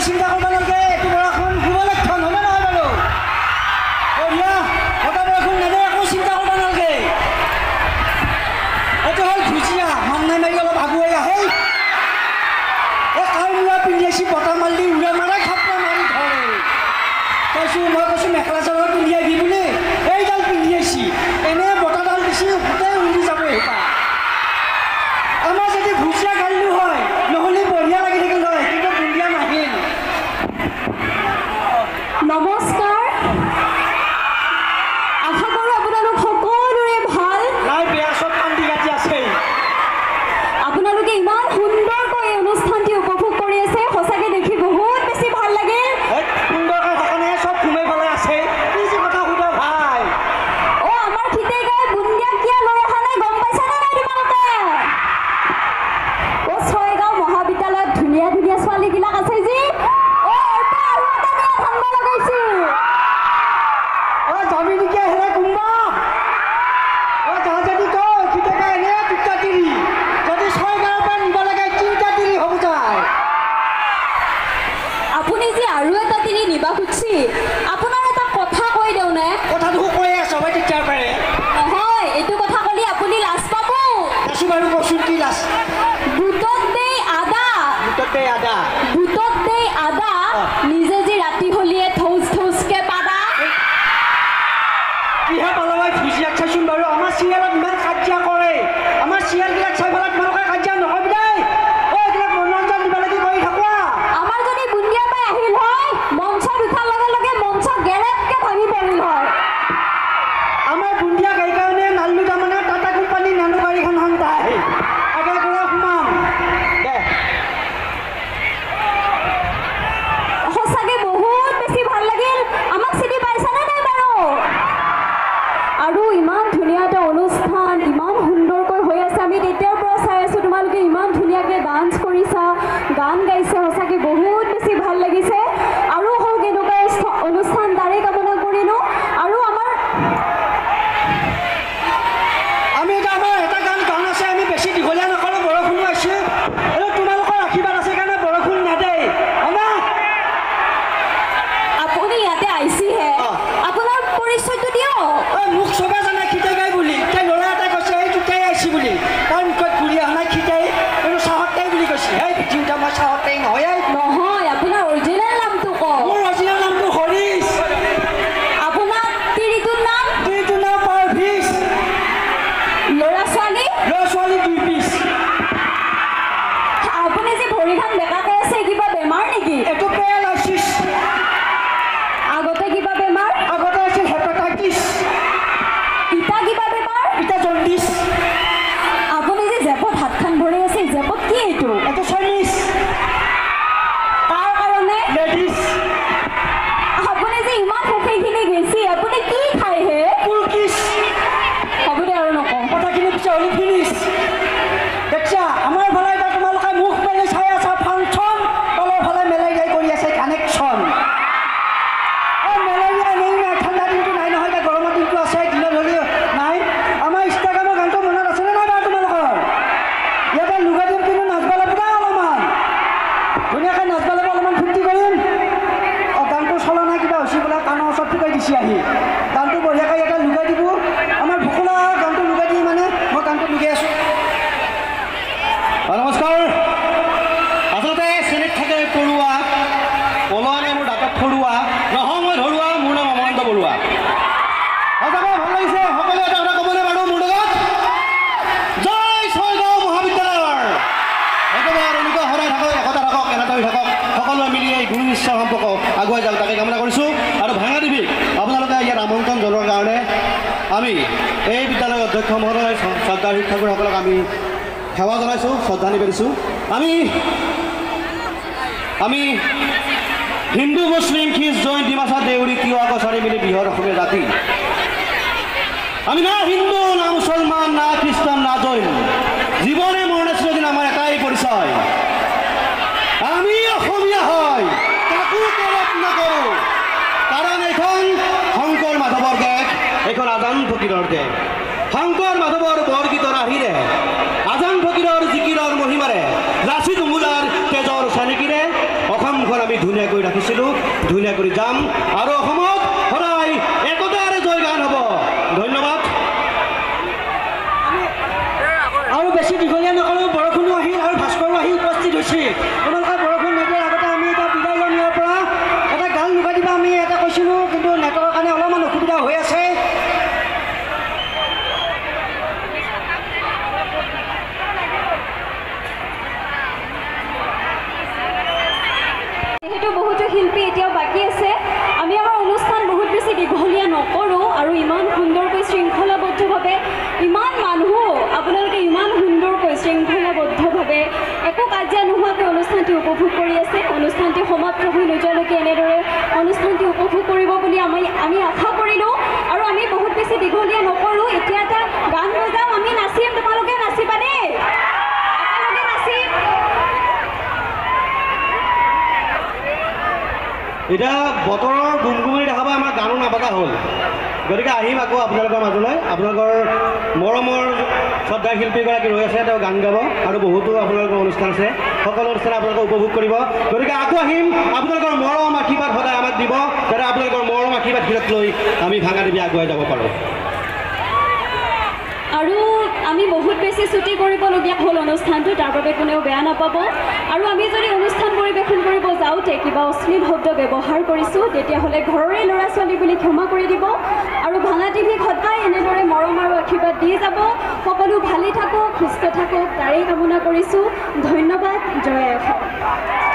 চিন্তা কৰিব নালাগে এইটো বৰষুণ শুভ লক্ষণ হয়নে নহয় বাৰু বঢ়িয়া এটা বৰষুণ নেদে একো চিন্তা কৰিব নালাগে এইটো হ'ল ভুজিয়া মান্নাই মাৰি অলপ আগুৱাই আহে এই কাৰ মূৰা পিন্ধি আছি বতাহ মাৰি উৰা মাৰে খাপৰা মাৰি ধৰে কৈছোঁ মই কৈছোঁ মেখেলা চাদৰ পিন্ধি আহিবি বুলি এইডাল পিন্ধি আহিছি এনে বতাহডাল দিছি গোটেই উৰি যাব সেইপা আমাৰ যদি ভুজিয়া খালিলোঁ হয় নহ'লে বঢ়িয়া লাগি থাকিল হয় কিন্তু বুন্দিয়া নাহিল নমস্কাৰ আশা কৰোঁ আপোনালোক সকলোৰে ভাল নাই বেয়া চব কান্দি কাটি আছে আপোনালোকে ইমান সুন্দৰকৈ এই অনুষ্ঠানটি উপভোগ কৰি আছে সঁচাকৈ দেখি বহুত বেছি ভাল লাগিল সুন্দৰকৈ থকা নাই চব ঘুমাই পেলাই আছে কি যে কথা সুধা ভাই অ' আমাৰ খিতেই গাই বুন্দিয়া কিয় লৈ অহা নাই গম পাইছানে নাই তোমালোকে অ' ছয়গাঁও মহাবিদ্যালয়ত ধুনীয়া ধুনীয়া ছোৱালীবিলাক আছে যি যাবি নেকি আহিলে কোনোবা যা যদি কয় কেতিয়াবা এনে দুটা তিৰি যদি 6 গাঁৱৰ পৰা নিব লাগে 3টা তিৰি হ'ব যায় আপুনি যে আৰু এটা তিৰি নিবা খুজিছে আপোনাৰ এটা কথা কৈ দিওঁনে কথাটো কৈ আছ মই তেতিয়াৰ পাৰে নহয় এইটো কথা ক'লে আপুনি লাজ পাব আছোঁ বাৰু কচোন কি লাজ বুটত দেই আদা নিজে যে ৰাতি হলিয়ে থৌচ থৌচকে পাবা কিহে পালাই ভুজিয়াক চাইছোন বাৰু আমাৰ চিৰিয়েলত ইমান কাজিয়া কৰে আমাৰ চিৰিয়েলবিলাক চাই পেলাই তোমালোকে কাজিয়া নহয় দেই এইবিলাক মনোৰঞ্জন দিব লাগি কৰি থাকোঁ আমাৰ যদি বুন্দিয়া পাই আহিল হয় মঞ্চত উঠাৰ লগে লগে মঞ্চ গেৰেপকে ভাঙি পৰিল হয় আমাৰ বুন্দিয়া গাই কাৰণে নাল্লু তাৰমানে টাটা কোম্পানী নানো গাড়ীখন সন্তাই আগে পৰা সোমাম দে সঁচাকৈ বহুত বেছি ভাল লাগিল আমাক চিনি পাইছানে নাই বাৰু আৰু ইমান ধুনীয়া এটা অনুষ্ঠান ইমান সুন্দৰকৈ হৈ আছে আমি তেতিয়াৰ পৰা চাই আছোঁ তোমালোকে ইমান ধুনীয়াকৈ ডান্স কৰিছা গান গাইছে সঁচাকৈ বহুত বেছি ভাল লাগিছে আৰু হওক এনেকুৱা অনুষ্ঠান তাৰে কামনা কৰিলোঁ আৰু আমাৰ আমি এটা গান আছে আমি বেছি দীঘলীয়া নকৰোঁ বৰষুণো আছে আৰু তোমালোকৰ আশীৰ্বাদ আছে কাৰণে বৰষুণ নেদেই হয়নে আপুনি ইয়াতে আহিছেহে আপোনাৰ পৰিচয়টো দিয়ক মোক চবে জানে খিতাই গাই বুলি এতিয়া ল'ৰা এটা কৈছে এই দুটাই আহিছে বুলি তাৰ মুখত ঘূৰি অহা নাই খিতাই আৰু চাহতাই বুলি কৈছে এই তিনিটা মই চাহতাই নহয় নহয় আপোনাৰ অৰিজিনেল নামটো কওক মোৰ অৰিজিনেল নামটো হৰিশ আপোনাৰ তিৰিটোৰ নাম পাৰভিজ ল'ৰা ছোৱালী 2 পিচ আপুনি যে ভৰিখন বেকাকৈ আছে কিবা বেমাৰ নেকি এইটো পেৰালাইচিছ আগতে কিবা বেমাৰ আগতে আছিল হেপাটাইটিছ ইটা কিবা বেমাৰ এতিয়া জণ্ডিছ আপুনি যে জেপত হাতখন ভৰি আছে জেপত কি এইটো এইটো চাইনিজ তাৰ কাৰণে লেডিজ আপুনি যে ইমান সুখীখিনি গেছি আপুনি কি খায় হে কুলকিছ হ'ব দে আৰু নকওঁ কথাখিনি পিছে হ'লে ফিনিছ দেখিছা আমাৰ ফালে এতিয়া তোমালোকে মুখ মেলি চাই আছা ফাংচন তলৰ ফালে মেলেৰিয়াই কৰি আছে কানেকশ্যন মেলেৰিয়া নেই নাই ঠাণ্ডা দিনটো নাই নহয় এতিয়া গৰমৰ দিনটো আছে দিনত হ'লেও নাই আমাৰ ইনষ্টাগ্ৰামৰ গানটো মনত আছেনে নাই বাৰু তোমালোকৰ ইয়াতে লুগা দিম কিন্তু নাচবা লাগিব অলপমান ধুনীয়াকৈ নাচবা লাগিব অলপমান ফূৰ্তি কৰিম গানটো চলা নাই কিবা হৈছে বোলে কাণৰ ওচৰত ফুটাই দিছে আহি গানটো বঢ়িয়াকৈ ইয়াতে লুগাই দিব আমাৰ ভোকলা গানটো লুগাই দি মানে মই গানটো লুগাই আছোঁ নমস্কাৰ আচলতে চেনেট থাকে পৰুৱা পলনে মোৰ দাঁতত থৰুৱা নহয় মই ধৰুৱা মোৰ নাম অমন্ত বৰুৱা সঁচাকৈ ভাল লাগিছে সকলোৱে এটা কথা ক'বলৈ বাৰু মোৰ লগত জয় ছয়গাঁও মহাবিদ্যালয়ৰ একেবাৰে এনেকুৱা সদায় থাকক একতা থাকক এনেকৈ থাকক সকলোৱে মিলি এই গুৰু ঈশ্বৰৰ সম্পৰ্ক আগুৱাই যাওক তাকে কামনা কৰিছোঁ আৰু ভাঙা দেৱীক আপোনালোকে ইয়াত আমন্ত্ৰণ জনোৱাৰ কাৰণে আমি এই বিদ্যালয়ৰ অধ্যক্ষ মহোদয় শ্ৰদ্ধাৰ শিক্ষাগুৰুসকলক আমি সেৱা জনাইছোঁ শ্ৰদ্ধা নিবেদিছোঁ আমি হিন্দু মুছলিম খ্ৰীষ্ট জৈন ডিমাচা দেউৰী তিৱা কছাৰী মিলি বৃহৎ অসমীয়া জাতি আমি না হিন্দু না মুছলমান না খ্ৰীষ্টান না জৈন জীৱনে মৰণে চিৰদিন আমাৰ এটাই পৰিচয় আমি অসমীয়া হয় তাকো তলব নকৰোঁ কাৰণ এইখন শংকৰ মাধৱৰ দেশ এইখন আজান ফকীৰৰ দেশ শংকৰ মাধৱৰ বৰগীতৰ আহিৰে আজান ফকীৰৰ জিকিৰৰ মহিমাৰে লাচিত মুলাৰ তেজৰ চানিকিৰে অসমখন আমি ধুনীয়া ধুনীয়াকৈ ৰাখিছিলোঁ, ধুনীয়া কৰি যাম আৰু অসমত সদায় একতাৰে জয়গান হ'ব। ধন্যবাদ। আৰু বেছি দীঘলীয়া নকৰোঁ, বৰষুণো আহিল আৰু ভাস্কৰো আহি উপস্থিত হৈছে। তোমালোকে বৰষুণ নিদিয়াৰ আগতে আমি এতিয়া বিদায় ল'ম ইয়াৰ পৰা। এটা গান লগাই দিবা, আমি এটা কৈছিলোঁ, কিন্তু নেটৱৰ্কৰ কাৰণে অলপমান অসুবিধা হৈ আছে। যিহেতু বহুতো শিল্পী এতিয়াও বাকী আছে, আমি আমাৰ অনুষ্ঠান বহুত বেছি দীঘলীয়া নকৰোঁ আৰু ইমান সুন্দৰকৈ শৃংখলাবদ্ধভাৱে ইমান মানুহ আপোনালোকে ইমান সুন্দৰকৈ শৃংখলাবদ্ধভাৱে একো কাজিয়া নোহোৱাকৈ অনুষ্ঠানটি উপভোগ কৰি আছে। অনুষ্ঠানটি সমাপ্ত হৈ নোযোৱালৈকে এনেদৰে অনুষ্ঠানটি উপভোগ কৰিব বুলি আমি আশা কৰিলোঁ আৰু আমি বহুত বেছি দীঘলীয়া নকৰোঁ। এতিয়া এটা গান বজাম, আমি নাচিম, তোমালোকে নাচিবানে? একেলগে নাচিম। এতিয়া বতৰৰ গুমগুমনি দেখা পাই আমাৰ গানো নাপাতা হ'ল, গতিকে আহিম আকৌ আপোনালোকৰ মাজলৈ। আপোনালোকৰ মৰমৰ শ্ৰদ্ধাৰ শিল্পীগৰাকী ৰৈ আছে, তেওঁ গান গাব আৰু বহুতো আপোনালোকৰ অনুষ্ঠান আছে, সকলো অনুষ্ঠান আপোনালোকে উপভোগ কৰিব। গতিকে আকৌ আহিম, আপোনালোকৰ মৰম আশীৰ্বাদ সদায় আমাক দিব, যাতে আপোনালোকৰ মৰম আশীৰ্বাদ শিৰত লৈ আমি ভাঙা দেৱী আগুৱাই যাব পাৰোঁ। আৰু আমি বহুত বেছি ছুটি কৰিবলগীয়া হ'ল অনুষ্ঠানটো, তাৰ বাবে কোনেও বেয়া নাপাব। আৰু আমি যদি অনুষ্ঠান পৰিৱেশন কৰিব যাওঁতে কিবা অশ্লীল শব্দ ব্যৱহাৰ কৰিছোঁ, তেতিয়াহ'লে ঘৰৰে ল'ৰা ছোৱালী বুলি ক্ষমা কৰি দিব। আৰু ভাঙা টিভিক সদায় এনেদৰে মৰম আৰু আশীৰ্বাদ দি যাব। সকলো ভালেই থাকক, সুস্থ থাকক, তাৰেই কামনা কৰিছোঁ। ধন্যবাদ। জয় অসম।